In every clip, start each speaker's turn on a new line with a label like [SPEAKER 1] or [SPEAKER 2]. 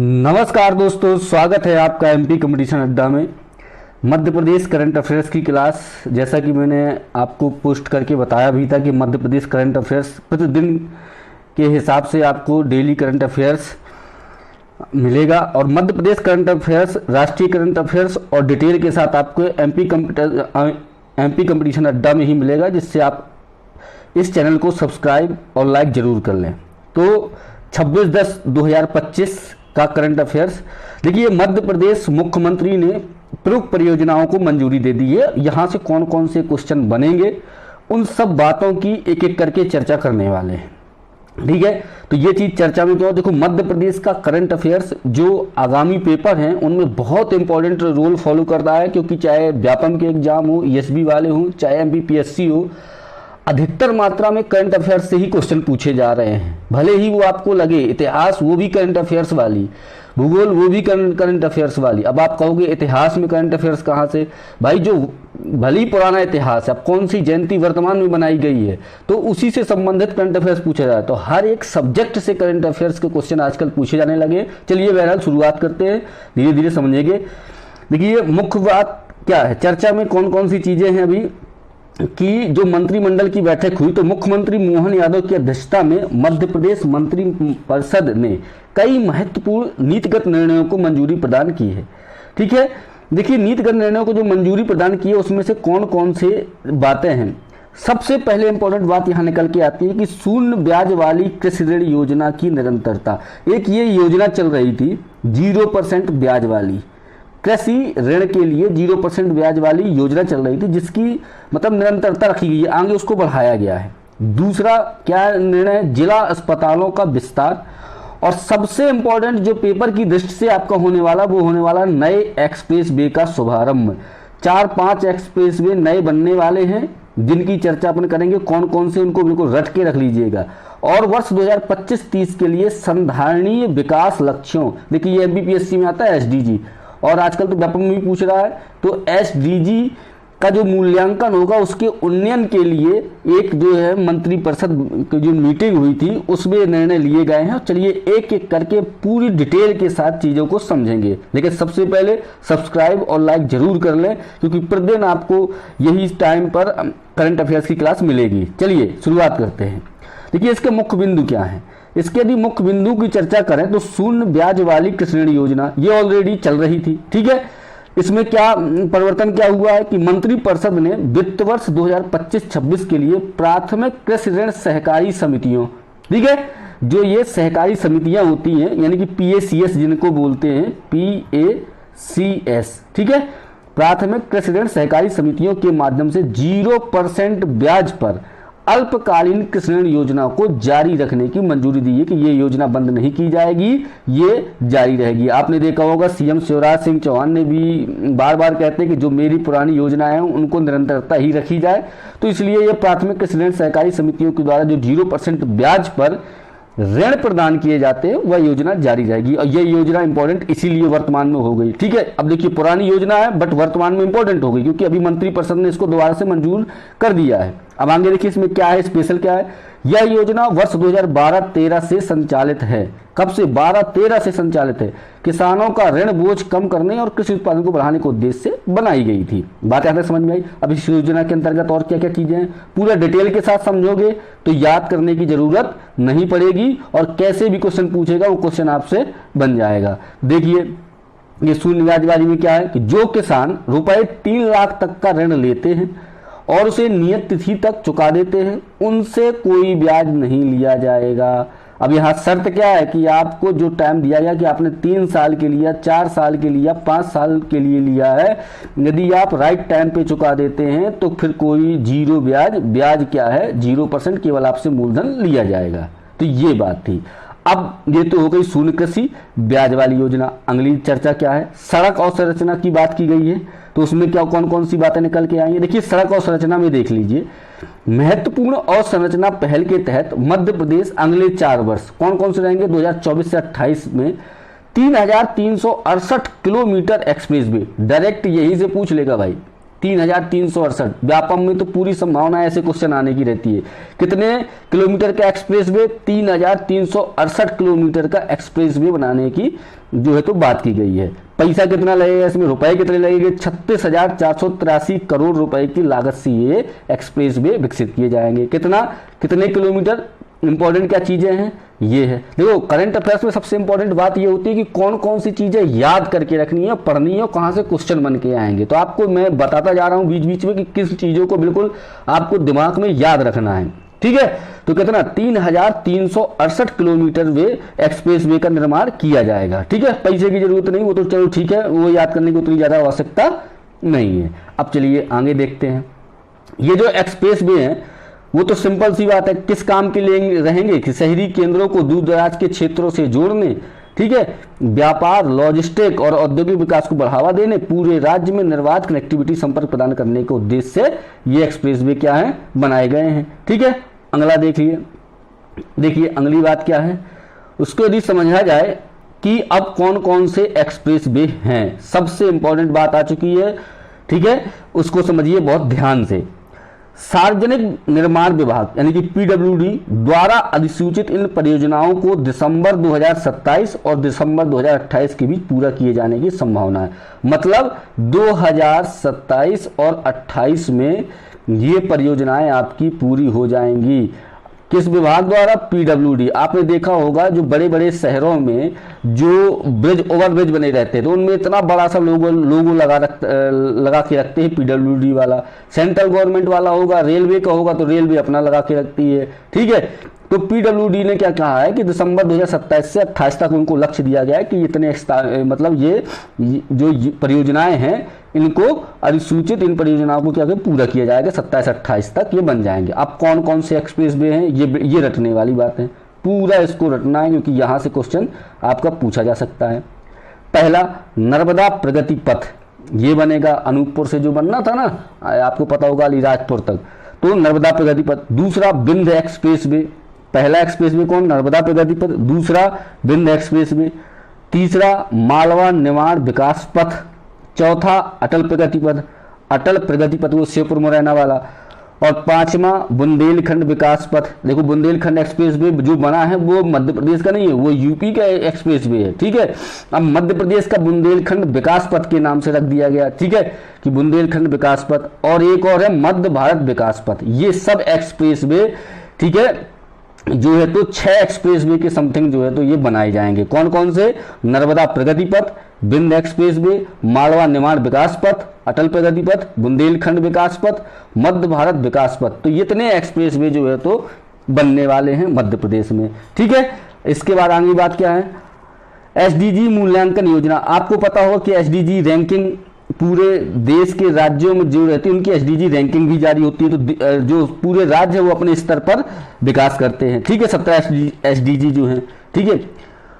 [SPEAKER 1] नमस्कार दोस्तों, स्वागत है आपका एमपी कंपटीशन अड्डा में। मध्य प्रदेश करंट अफेयर्स की क्लास, जैसा कि मैंने आपको पोस्ट करके बताया भी था कि मध्य प्रदेश करंट अफेयर्स प्रतिदिन के हिसाब से आपको डेली करंट अफेयर्स मिलेगा और मध्य प्रदेश करंट अफेयर्स, राष्ट्रीय करंट अफेयर्स और डिटेल के साथ आपको एमपी कंपटीशन अड्डा में ही मिलेगा, जिससे आप इस चैनल को सब्सक्राइब और लाइक जरूर कर लें। तो 26/10/2025 का करंट अफेयर्स देखिए, मध्य प्रदेश मुख्यमंत्री ने प्रमुख परियोजनाओं को मंजूरी दे दी है। यहाँ से कौन कौन से क्वेश्चन बनेंगे, उन सब बातों की एक एक करके चर्चा करने वाले हैं। ठीक है, तो ये चीज चर्चा में क्यों? देखो, मध्य प्रदेश का करंट अफेयर्स जो आगामी पेपर हैं उनमें बहुत इंपॉर्टेंट रोल फॉलो कर रहा है, क्योंकि चाहे व्यापम के एग्जाम हो, ईएसबी वाले हों, चाहे एमपीपीएससी हो, अधिकतर मात्रा में करंट अफेयर्स से ही क्वेश्चन पूछे जा रहे हैं। भले ही वो आपको लगे इतिहास वो भी करंट अफेयर्स वाली, भूगोल वो भी करंट अफेयर्स वाली। अब आप कहोगे इतिहास में करंट अफेयर्स कहाँ से? भाई, जो भले ही पुराना इतिहास है, अब कौन सी जयंती वर्तमान में बनाई गई है, तो उसी से संबंधित करंट अफेयर्स पूछा जाए। तो हर एक सब्जेक्ट से करंट अफेयर्स के क्वेश्चन आजकल पूछे जाने लगे। चलिए बहरहाल शुरुआत करते हैं, धीरे धीरे समझेंगे। देखिए, मुख्य बात क्या है, चर्चा में कौन कौन सी चीजें हैं अभी कि जो मंत्रिमंडल की बैठक हुई, तो मुख्यमंत्री मोहन यादव की अध्यक्षता में मध्य प्रदेश मंत्रिपरिषद ने कई महत्वपूर्ण नीतिगत निर्णयों को मंजूरी प्रदान की है। ठीक है, देखिए, नीतिगत निर्णयों को जो मंजूरी प्रदान की है उसमें से कौन कौन से बातें हैं। सबसे पहले इंपॉर्टेंट बात यहां निकल के आती है कि शून्य ब्याज वाली कृषि ऋण योजना की निरंतरता। एक ये योजना चल रही थी 0% ब्याज वाली कृषि ऋण के लिए, 0% ब्याज वाली योजना चल रही थी, जिसकी मतलब निरंतरता रखी गई है, आगे उसको बढ़ाया गया है। दूसरा क्या निर्णय? जिला अस्पतालों का विस्तार। और सबसे इंपॉर्टेंट जो पेपर की दृष्टि से आपका होने वाला, वो होने वाला नए एक्सप्रेस वे का शुभारंभ। 4-5 एक्सप्रेस वे नए बनने वाले हैं, जिनकी चर्चा अपन करेंगे कौन कौन से, उनको बिल्कुल रट के रख लीजिएगा। और वर्ष 2025-30 के लिए संधारणीय विकास लक्ष्यों, देखिए ये एमपीपीएससी में आता है एसडीजी, और आजकल तो व्यापम में भी पूछ रहा है। तो एसडीजी का जो मूल्यांकन होगा उसके उन्नयन के लिए एक जो है मंत्रिपरिषद की जो मीटिंग हुई थी उसमें निर्णय लिए गए हैं। चलिए एक एक करके पूरी डिटेल के साथ चीज़ों को समझेंगे, लेकिन सबसे पहले सब्सक्राइब और लाइक जरूर कर लें, क्योंकि प्रतिदिन आपको यही टाइम पर करंट अफेयर्स की क्लास मिलेगी। चलिए शुरुआत करते हैं। देखिए, इसके मुख्य बिंदु क्या हैं। इसके यदि मुख्य बिंदु की चर्चा करें तो शून्य ब्याज वाली कृषि ऋण योजना ये ऑलरेडी चल रही थी। ठीक है, इसमें क्या परिवर्तन क्या हुआ है कि मंत्रिपरिषद ने वित्त वर्ष 2025-26 के लिए प्राथमिक कृषि ऋण सहकारी समितियों, ठीक है, जो ये सहकारी समितियां होती हैं, यानी कि पीएसीएस जिनको बोलते हैं, पीएसीएस, ठीक है, प्राथमिक कृषि ऋण सहकारी समितियों के माध्यम से 0% ब्याज पर अल्पकालीन कृषि ऋण योजना को जारी रखने की मंजूरी दी है कि ये योजना बंद नहीं की जाएगी, ये जारी रहेगी। आपने देखा होगा सीएम शिवराज सिंह चौहान ने भी बार बार कहते हैं कि जो मेरी पुरानी योजनाएं हैं उनको निरंतरता ही रखी जाए। तो इसलिए ये प्राथमिक कृषि ऋण सहकारी समितियों के द्वारा जो 0% ब्याज पर ऋण प्रदान किए जाते हैं वह योजना जारी रहेगी। और यह योजना इंपॉर्टेंट इसीलिए वर्तमान में हो गई। ठीक है, अब देखिए पुरानी योजना है बट वर्तमान में इंपॉर्टेंट हो गई, क्योंकि अभी मंत्रिपरिषद ने इसको दोबारा से मंजूर कर दिया है। अब आगे देखिए इसमें क्या है, स्पेशल क्या है। यह योजना वर्ष 2012-13 से संचालित है। कब से? 12-13 से संचालित है। किसानों का ऋण बोझ कम करने और कृषि उत्पादन को बढ़ाने के उद्देश्य से बनाई गई थी। बात यहाँ तक समझ में आई। अब इस योजना के अंतर्गत और क्या क्या चीजें हैं, पूरा डिटेल के साथ समझोगे तो याद करने की जरूरत नहीं पड़ेगी, और कैसे भी क्वेश्चन पूछेगा वो क्वेश्चन आपसे बन जाएगा। देखिए, ये शून्य ब्याज वाली में क्या है कि जो किसान रुपए 3 लाख तक का ऋण लेते हैं और उसे नियत तिथि तक चुका देते हैं, उनसे कोई ब्याज नहीं लिया जाएगा। अब यहाँ शर्त क्या है कि आपको जो टाइम दिया गया कि आपने 3 साल के लिए, 4 साल के लिए, 5 साल के लिए लिया है, यदि आप राइट टाइम पे चुका देते हैं तो फिर कोई 0 ब्याज, ब्याज क्या है 0%, केवल आपसे मूलधन लिया जाएगा। तो ये बात थी। अब ये तो हो गई शून्य कृषि ब्याज वाली योजना। अगली चर्चा क्या है, सड़क अवसंरचना की बात की गई है। तो उसमें क्या कौन कौन सी बातें निकल के आई है। देखिए, सड़क अवसंरचना में देख लीजिए, महत्वपूर्ण अवसंरचना पहल के तहत मध्य प्रदेश अगले 4 वर्ष कौन कौन से रहेंगे, 2024 से 28 में 3368 किलोमीटर एक्सप्रेस वे, डायरेक्ट यही से पूछ लेगा भाई, 3,368। व्यापम में तो पूरी संभावना ऐसे क्वेश्चन आने की रहती है। कितने किलोमीटर का एक्सप्रेस वे? 3,368 किलोमीटर का एक्सप्रेस वे बनाने की जो है तो बात की गई है। पैसा कितना लगेगा इसमें, रुपए कितने लगेंगे? 36,483 करोड़ रुपए की लागत से ये एक्सप्रेस वे विकसित किए जाएंगे। कितने किलोमीटर? इंपॉर्टेंट क्या चीजें हैं ये है। देखो करंट अफेयर्स में सबसे इंपॉर्टेंट बात ये होती है कि कौन कौन सी चीजें याद करके रखनी है, पढ़नी है, कहां से क्वेश्चन बन के आएंगे। तो आपको मैं बताता जा रहा हूं बीच बीच में कि किस चीजों को बिल्कुल आपको दिमाग में याद रखना है। ठीक है, तो कितना? 3,368 किलोमीटर वे एक्सप्रेस वे का निर्माण किया जाएगा। ठीक है, पैसे की जरूरत नहीं, वो तो चलो ठीक है, वो याद करने की उतनी ज्यादा आवश्यकता नहीं है। अब चलिए आगे देखते हैं। ये जो एक्सप्रेस वे है वो तो सिंपल सी बात है, किस काम के लिए रहेंगे? कि शहरी केंद्रों को दूर दराज के क्षेत्रों से जोड़ने, ठीक है, व्यापार, लॉजिस्टिक और औद्योगिक विकास को बढ़ावा देने, पूरे राज्य में निर्बाध कनेक्टिविटी संपर्क प्रदान करने के उद्देश्य से ये एक्सप्रेस वे क्या है? बनाए गए हैं। ठीक है, अगला देखिए अगली बात क्या है, उसको यदि समझा जाए कि अब कौन कौन से एक्सप्रेस वे हैं, सबसे इंपॉर्टेंट बात आ चुकी है। ठीक है, उसको समझिए बहुत ध्यान से। सार्वजनिक निर्माण विभाग यानी कि पीडब्ल्यूडी द्वारा अधिसूचित इन परियोजनाओं को दिसंबर 2027 और दिसंबर 2028 के बीच पूरा किए जाने की संभावना है। मतलब 2027 और 28 में ये परियोजनाएं आपकी पूरी हो जाएंगी। किस विभाग द्वारा? पीडब्ल्यूडी। आपने देखा होगा जो बड़े बड़े शहरों में जो ओवर ब्रिज बने रहते हैं तो उनमें इतना बड़ा सा लोगो लगा के रखते हैं पीडब्ल्यूडी वाला। सेंट्रल गवर्नमेंट वाला होगा, रेलवे का होगा तो रेलवे अपना लगा के रखती है। ठीक है, तो पीडब्ल्यूडी ने क्या कहा है कि दिसंबर 2027 से 28 तक उनको लक्ष्य दिया गया है कि इतने मतलब ये जो परियोजनाएं हैं इनको अधिसूचित इन परियोजनाओं को क्या पूरा किया जाएगा, 27-28 तक ये बन जाएंगे। अब कौन कौन से एक्सप्रेस वे हैं ये रटने वाली बात है, पूरा इसको रटना है क्योंकि यहां से क्वेश्चन आपका पूछा जा सकता है। पहला नर्मदा प्रगति पथ, ये बनेगा अनूपपुर से जो बनना था ना, आपको पता होगा अलीराजपुर तक, तो नर्मदा प्रगति पथ। दूसरा विंध्य एक्सप्रेस वे, पहला एक्सप्रेस वे कौन? नर्मदा प्रगति पथ। दूसरा विंध्य एक्सप्रेस वे। तीसरा मालवा निमाड़ विकास पथ। चौथा अटल प्रगति पथ। अटल प्रगति पथ वो श्योपुर मुरैना वाला। और पांचवा बुंदेलखंड विकास पथ। देखो बुंदेलखंड एक्सप्रेस वे जो बना है वो मध्य प्रदेश का नहीं है, वो यूपी का एक्सप्रेस वे है। ठीक है, अब मध्य प्रदेश का बुंदेलखंड विकास पथ के नाम से रख दिया गया। ठीक है, कि बुंदेलखंड विकास पथ। और एक और है मध्य भारत विकास पथ। ये सब एक्सप्रेस वे, ठीक है, जो है तो 6 एक्सप्रेस वे के समथिंग जो है तो ये बनाए जाएंगे। कौन कौन से? नर्मदा प्रगति पथ, विंध्य एक्सप्रेस वे, मालवा निमाड़ विकास पथ, अटल प्रगति पथ, बुंदेलखंड विकास पथ, मध्य भारत विकास पथ। तो ये इतने एक्सप्रेस वे जो है तो बनने वाले हैं मध्य प्रदेश में। ठीक है, इसके बाद अगली बात क्या है? एसडीजी मूल्यांकन योजना। आपको पता होगा कि एसडीजी रैंकिंग पूरे देश के राज्यों में जो रहती है उनकी एसडीजी रैंकिंग भी जारी होती है। तो जो पूरे राज्य है वो अपने स्तर पर विकास करते हैं। ठीक है, 17 एसडीजी जो है। ठीक है,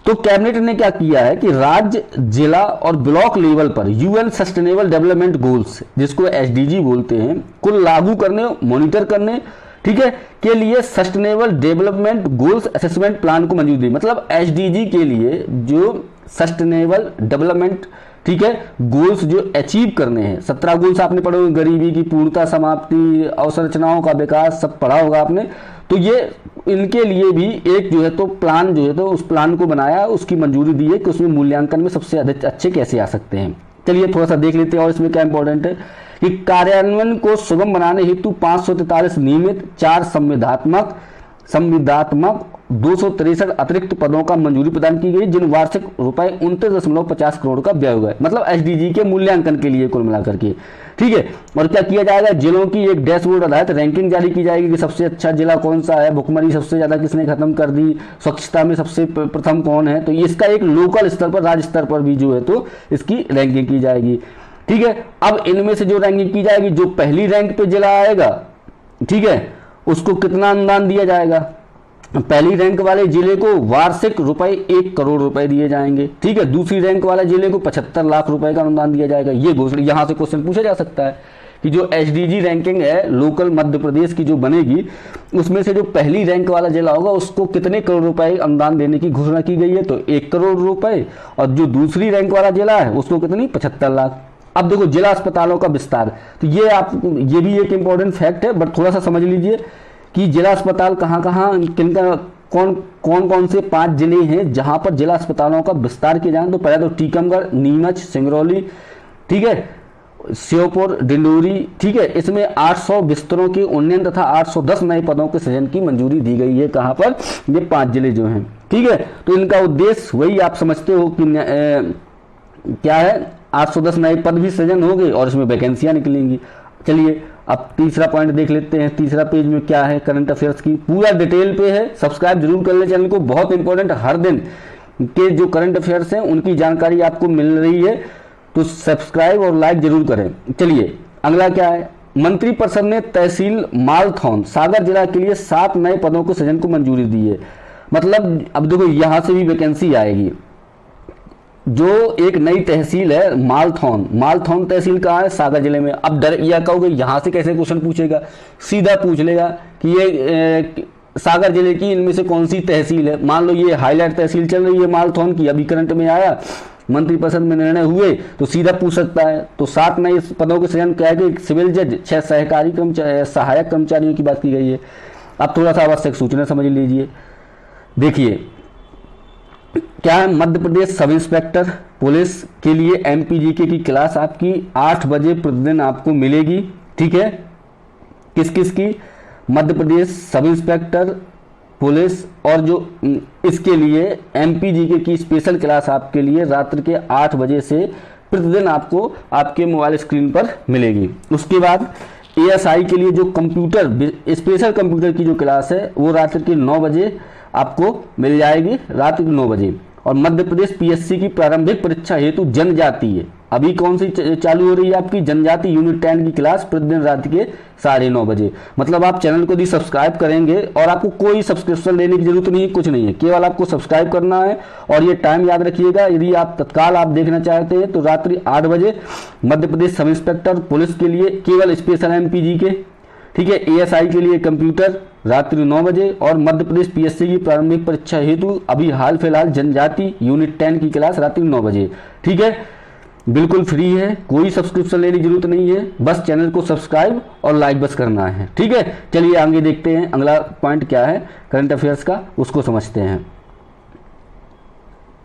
[SPEAKER 1] तो कैबिनेट ने क्या किया है कि राज्य, जिला और ब्लॉक लेवल पर यूएन सस्टेनेबल डेवलपमेंट गोल्स, जिसको एसडीजी बोलते हैं, को लागू करने, मॉनिटर करने, ठीक है, के लिए sustainable development goals assessment plan को मंजूरी दी। मतलब एसडीजी के लिए जो सस्टेनेबल डेवलपमेंट, ठीक है, गोल्स जो अचीव करने हैं, 17 गोल्स आपने पढ़े होंगे, गरीबी की पूर्णता, समाप्ति, अवसंरचनाओं का विकास, सब पढ़ा होगा आपने। तो ये इनके लिए भी एक जो है तो प्लान जो है तो उस प्लान को बनाया, उसकी मंजूरी दी है कि उसमें मूल्यांकन में सबसे अच्छे कैसे आ सकते हैं। चलिए थोड़ा सा देख लेते हैं और इसमें क्या इंपॉर्टेंट है कि कार्यान्वयन को सुगम बनाने हेतु 543 नियमित, 4 संविदात्मक 263 अतिरिक्त पदों का मंजूरी प्रदान की गई, जिन वार्षिक रुपए 29.50 करोड़ का व्यय हुआ है। मतलब एसडीजी के मूल्यांकन के लिए कुल मिलाकर के। ठीक है, और क्या किया जाएगा? जिलों की एक डैशबोर्ड आधारित रैंकिंग जारी की जाएगी कि सबसे अच्छा जिला कौन सा है, भुखमरी सबसे ज्यादा किसने खत्म कर दी, स्वच्छता में सबसे प्रथम कौन है। तो इसका एक लोकल स्तर पर, राज्य स्तर पर भी जो है तो इसकी रैंकिंग की जाएगी। ठीक है, अब इनमें से जो रैंकिंग की जाएगी, जो पहली रैंक पे जिला आएगा, ठीक है, उसको कितना अनुदान दिया जाएगा? पहली रैंक वाले जिले को वार्षिक रुपए 1 करोड़ रुपए दिए जाएंगे। ठीक है, दूसरी रैंक वाले जिले को 75 लाख रुपए का अनुदान दिया जाएगा। ये घोषणा, यहां से क्वेश्चन पूछा जा सकता है कि जो एसडीजी रैंकिंग है लोकल मध्य प्रदेश की जो बनेगी, उसमें से जो पहली रैंक वाला जिला होगा उसको कितने करोड़ रुपए अनुदान देने की घोषणा की गई है? तो 1 करोड़ रुपए। और जो दूसरी रैंक वाला जिला है उसको कितनी? 75 लाख। अब देखो जिला अस्पतालों का विस्तार, तो ये भी एक इंपॉर्टेंट फैक्ट है, बट थोड़ा सा समझ लीजिए कि जिला अस्पताल कहाँ कहाँ किनका कौन से 5 जिले हैं जहां पर जिला अस्पतालों का विस्तार किया जाए। तो पहले तो टीकमगढ़, नीमच, सिंगरौली, ठीक है, श्योपुर, डिंडोरी, ठीक है, इसमें 800 बिस्तरों के उन्नयन तथा 810 नए पदों के सृजन की मंजूरी दी गई है। कहां पर? ये 5 जिले जो हैं, ठीक है। तो इनका उद्देश्य वही आप समझते हो कि क्या है, 810 नए पद भी सृजन होंगे और इसमें वैकेंसियां निकलेंगी। चलिए अब तीसरा पॉइंट देख लेते हैं। तीसरा पेज में क्या है, करंट अफेयर्स की पूरा डिटेल पे है। सब्सक्राइब जरूर कर ले चैनल को, बहुत इंपॉर्टेंट, हर दिन के जो करंट अफेयर्स हैं उनकी जानकारी आपको मिल रही है, तो सब्सक्राइब और लाइक जरूर करें। चलिए अगला क्या है, मंत्रिपरिषद ने तहसील मालथौन सागर जिला के लिए 7 नए पदों को सृजन को मंजूरी दी है। मतलब अब देखो यहां से भी वैकेंसी आएगी। जो एक नई तहसील है मालथौन तहसील कहाँ है? सागर जिले में। अब डर यह कहोगे यहां से कैसे क्वेश्चन पूछेगा, सीधा पूछ लेगा कि ये सागर जिले की इनमें से कौन सी तहसील है। मान लो ये हाईलाइट तहसील चल रही है मालथौन की, अभी करंट में आया, मंत्रिपरिषद में निर्णय हुए, तो सीधा पूछ सकता है। तो 7 नए पदों के सृजन क्या है, सिविल जज, 6 सहायक कर्मचारियों की बात की गई है। अब थोड़ा सा आवश्यक सूचना समझ लीजिए। देखिए क्या है, Madhya Pradesh sub inspector police के लिए एमपीजीके की क्लास आपकी 8 बजे प्रतिदिन आपको मिलेगी, ठीक है। किस किस की? Madhya Pradesh sub inspector police, और जो इसके लिए एमपीजीके की स्पेशल क्लास आपके लिए रात्रि के 8 बजे से प्रतिदिन आपको आपके मोबाइल स्क्रीन पर मिलेगी। उसके बाद एएसआई के लिए जो कंप्यूटर स्पेशल कंप्यूटर की जो क्लास है वो रात्रि के 9 बजे आपको मिल जाएगी, रात के 9 बजे। और मध्य प्रदेश पीएससी की प्रारंभिक परीक्षा हेतु जनजाति है, अभी कौन सी चालू हो रही है आपकी? जनजाति यूनिट 10 की क्लास प्रतिदिन रात के 9:30 बजे। मतलब आप चैनल को यदि सब्सक्राइब करेंगे, और आपको कोई सब्सक्रिप्शन लेने की जरूरत नहीं है, कुछ नहीं है, केवल आपको सब्सक्राइब करना है। और ये टाइम याद रखिएगा, यदि आप तत्काल आप देखना चाहते हैं तो रात्रि 8 बजे Madhya Pradesh sub inspector police के लिए केवल स्पेशल एमपीजीके, ठीक है, एएसआई के लिए कंप्यूटर रात्रि 9 बजे, और मध्य प्रदेश पीएससी की प्रारंभिक परीक्षा हेतु अभी हाल फिलहाल जनजाति यूनिट 10 की क्लास रात्रि 9 बजे, ठीक है। बिल्कुल फ्री है, कोई सब्सक्रिप्शन लेने की जरूरत नहीं है, बस चैनल को सब्सक्राइब और लाइक बस करना है, ठीक है। चलिए आगे देखते हैं अगला पॉइंट क्या है करंट अफेयर्स का, उसको समझते हैं।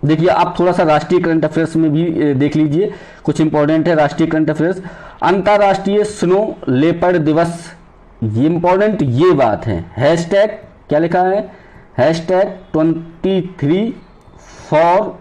[SPEAKER 1] देखिए आप थोड़ा सा राष्ट्रीय करंट अफेयर्स में भी देख लीजिए, कुछ इंपॉर्टेंट है राष्ट्रीय करंट अफेयर्स। अंतर्राष्ट्रीय स्नो लेपर्ड दिवस, ये इंपॉर्टेंट ये बात है, हैशटैग क्या लिखा है, हैशटैग 23 for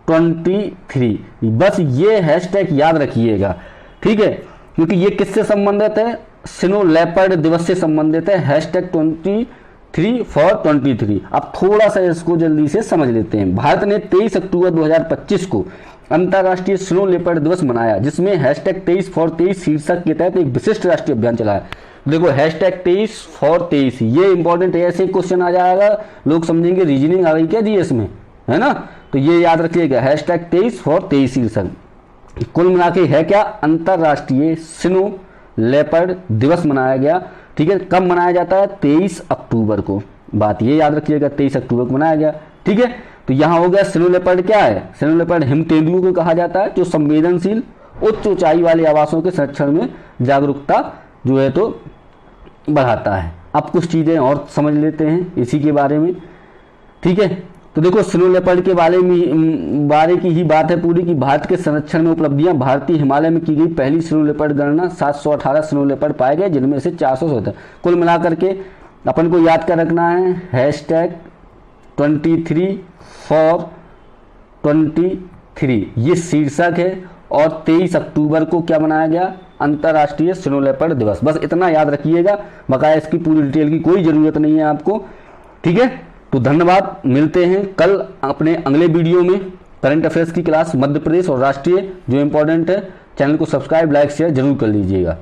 [SPEAKER 1] 23, बस ये हैशटैग याद रखिएगा, ठीक है, क्योंकि ये किससे संबंधित है? स्नो लेपर्ड दिवस से संबंधित है, हैशटैग 23 for 23। अब थोड़ा सा इसको जल्दी से समझ लेते हैं। भारत ने 23 अक्टूबर 2025 को अंतर्राष्ट्रीय स्नो लेपर्ड दिवस मनाया, जिसमें हैशटैग 23 for 23 शीर्षक के तहत एक विशिष्ट राष्ट्रीय अभियान चलाया। देखो हैशटैग 23 for 23 ये इंपॉर्टेंट है, ऐसे क्वेश्चन आ जाएगा, लोग समझेंगे रीजनिंग आ गई क्या जी इसमें, है ना। तो ये याद रखिएगा, हैशटैग 23 for 23 शीर्षक। कुल मिला के है क्या, अंतर्राष्ट्रीय स्नो लेपर्ड दिवस मनाया गया, ठीक है। कब मनाया जाता है? 23 अक्टूबर को, बात ये याद रखिएगा, 23 अक्टूबर को मनाया गया, ठीक है। तो यहाँ हो गया स्नो लेपर्ड क्या है? स्नो लेपर्ड हिम तेंदुओं को कहा जाता है, जो संवेदनशील उच्च ऊंचाई वाले आवासों के संरक्षण में जागरूकता जो है तो बढ़ाता है। अब कुछ चीजें और समझ लेते हैं इसी के बारे में, ठीक है। तो देखो स्नो लेपर्ड के बारे की ही बात है पूरी, कि भारत के संरक्षण में उपलब्धियां। भारतीय हिमालय में की गई पहली स्नो लेपर्ड गणना 718 स्नो लेपर्ड पाए गए, जिनमें से 470 कुल मिलाकर के अपन को याद कर रखना है, हैशटैग 23 for 23 ये शीर्षक है। और 23 अक्टूबर को क्या मनाया गया? अंतर्राष्ट्रीय स्नो लेपर्ड दिवस। बस इतना याद रखिएगा, बकाया इसकी पूरी डिटेल की कोई जरूरत नहीं है आपको, ठीक है। तो धन्यवाद, मिलते हैं कल अपने अगले वीडियो में करंट अफेयर्स की क्लास मध्य प्रदेश और राष्ट्रीय जो इंपॉर्टेंट है। चैनल को सब्सक्राइब लाइक शेयर जरूर कर लीजिएगा।